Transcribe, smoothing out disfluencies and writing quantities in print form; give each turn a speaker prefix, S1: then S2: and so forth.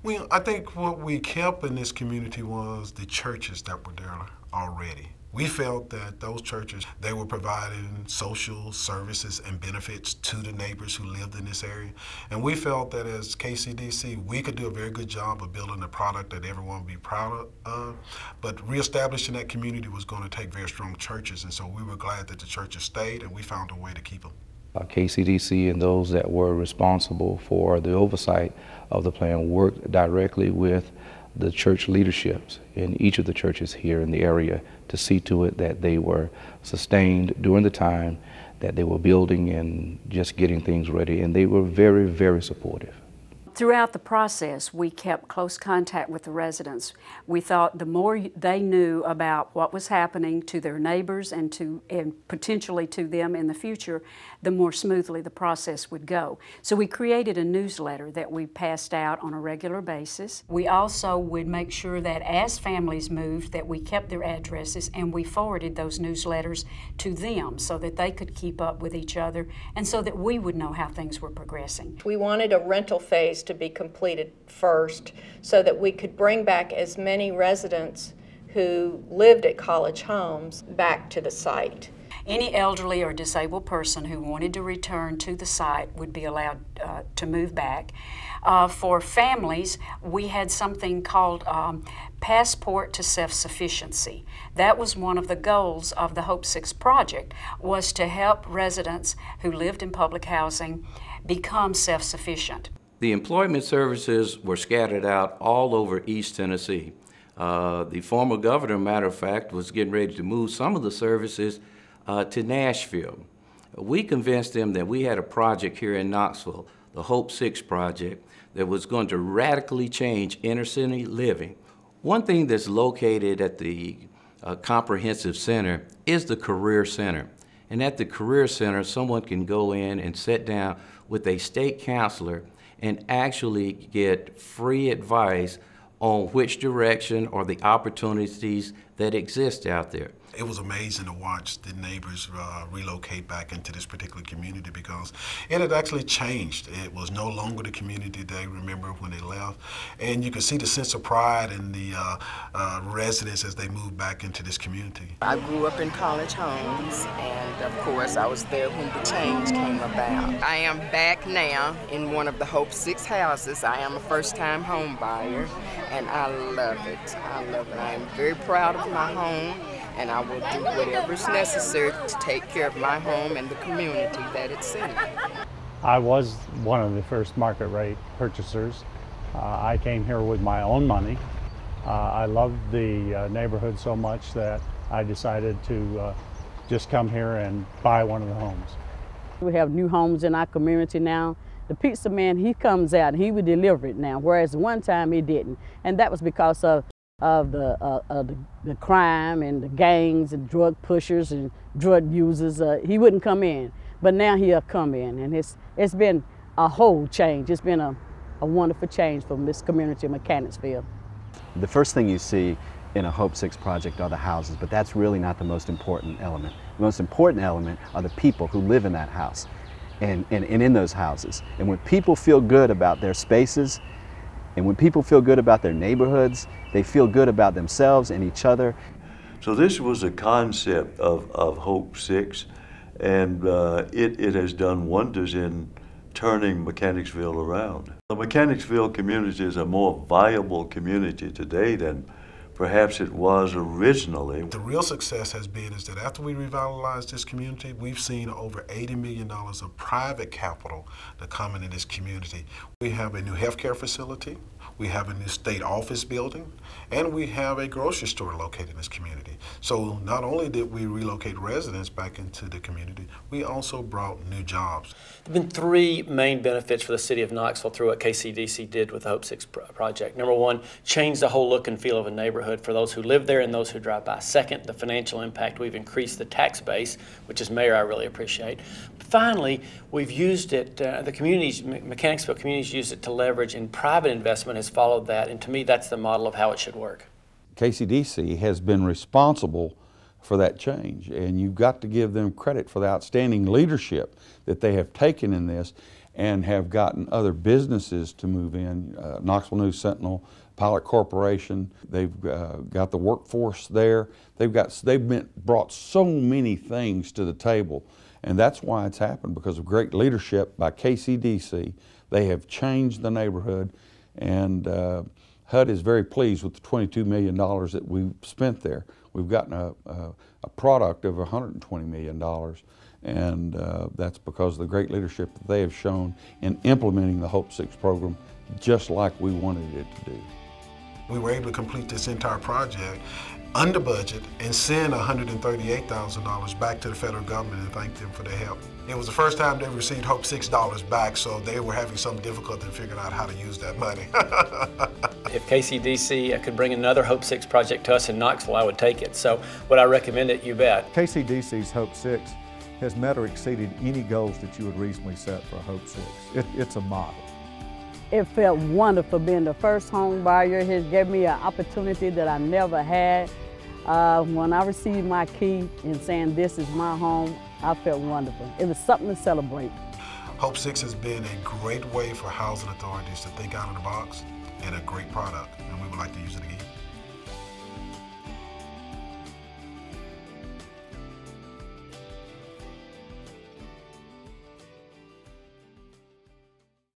S1: I think what we kept in this community was the churches that were there already. We felt that those churches, they were providing social services and benefits to the neighbors who lived in this area. And we felt that as KCDC, we could do a very good job of building a product that everyone would be proud of. But reestablishing that community was going to take very strong churches. And so we were glad that the churches stayed, and we found a way to keep them.
S2: KCDC and those that were responsible for the oversight of the plan worked directly with the church leaderships in each of the churches here in the area to see to it that they were sustained during the time that they were building and just getting things ready, and they were very, very supportive.
S3: Throughout the process, we kept close contact with the residents. We thought the more they knew about what was happening to their neighbors and potentially to them in the future, the more smoothly the process would go. So we created a newsletter that we passed out on a regular basis. We also would make sure that as families moved, that we kept their addresses and we forwarded those newsletters to them so that they could keep up with each other and so that we would know how things were progressing.
S4: We wanted a rental phase to be completed first so that we could bring back as many residents who lived at College Homes back to the site.
S3: Any elderly or disabled person who wanted to return to the site would be allowed to move back. For families, we had something called Passport to Self-Sufficiency. That was one of the goals of the Hope 6 project, was to help residents who lived in public housing become self-sufficient.
S5: The employment services were scattered out all over East Tennessee. The former governor, matter of fact, was getting ready to move some of the services to Nashville. We convinced them that we had a project here in Knoxville, the Hope 6 project, that was going to radically change inner city living. One thing that's located at the Comprehensive Center is the Career Center. And at the Career Center, someone can go in and sit down with a state counselor and actually get free advice on which direction or the opportunities that exist out there.
S1: It was amazing to watch the neighbors relocate back into this particular community because it had actually changed. It was no longer the community they remember when they left. And you could see the sense of pride in the residents as they moved back into this community.
S6: I grew up in College Homes, and of course I was there when the change came about. I am back now in one of the Hope 6 houses. I am a first-time home buyer, and I love it. I love it. I am very proud of my home, and I will do whatever is necessary to take care of my home and the community that it's in.
S7: I was one of the first market rate purchasers. I came here with my own money. I loved the neighborhood so much that I decided to just come here and buy one of the homes.
S8: We have new homes in our community now. The pizza man, he comes out and he would deliver it now, whereas one time he didn't. And that was because of the crime and the gangs and drug pushers and drug users. He wouldn't come in, but now he'll come in, and it's been a whole change. It's been a wonderful change from this community of Mechanicsville.
S9: The first thing you see in a Hope 6 project are the houses, but that's really not the most important element. The most important element are the people who live in that house and in those houses. And when people feel good about their spaces, and when people feel good about their neighborhoods, they feel good about themselves and each other.
S10: So this was a concept of Hope 6, and it has done wonders in turning Mechanicsville around. The Mechanicsville community is a more viable community today than perhaps it was originally.
S1: The real success has been is that after we revitalized this community, we've seen over $80 million of private capital to come into this community. We have a new healthcare facility, we have a new state office building, and we have a grocery store located in this community. So not only did we relocate residents back into the community, we also brought new jobs.
S11: There have been three main benefits for the city of Knoxville through what KCDC did with the Hope 6 project. Number one, change the whole look and feel of a neighborhood for those who live there and those who drive by. Second, the financial impact. We've increased the tax base, which as mayor I really appreciate. Finally, we've used it, the communities, Mechanicsville communities use it to leverage, and private investment has followed that, and to me that's the model of how it should work.
S12: KCDC has been responsible for that change, and you've got to give them credit for the outstanding leadership that they have taken in this, and have gotten other businesses to move in. Knoxville News Sentinel, Pilot Corporation, they've got the workforce there. They've brought so many things to the table, and that's why it's happened, because of great leadership by KCDC. They have changed the neighborhood, and HUD is very pleased with the $22 million that we've spent there. We've gotten a product of $120 million, and that's because of the great leadership that they have shown in implementing the Hope 6 program just like we wanted it to do.
S1: We were able to complete this entire project under budget and send $138,000 back to the federal government and thank them for their help. It was the first time they received Hope 6 dollars back, so they were having some difficulty figuring out how to use that money.
S11: If KCDC could bring another Hope 6 project to us in Knoxville, I would take it. So would I recommend it? You bet.
S13: KCDC's Hope 6 has met or exceeded any goals that you would reasonably set for a Hope 6. It's a model.
S8: It felt wonderful being the first home buyer. It gave me an opportunity that I never had. When I received my key and saying this is my home, I felt wonderful. It was something to celebrate.
S1: Hope 6 has been a great way for housing authorities to think out of the box and a great product, and we would like to use it again.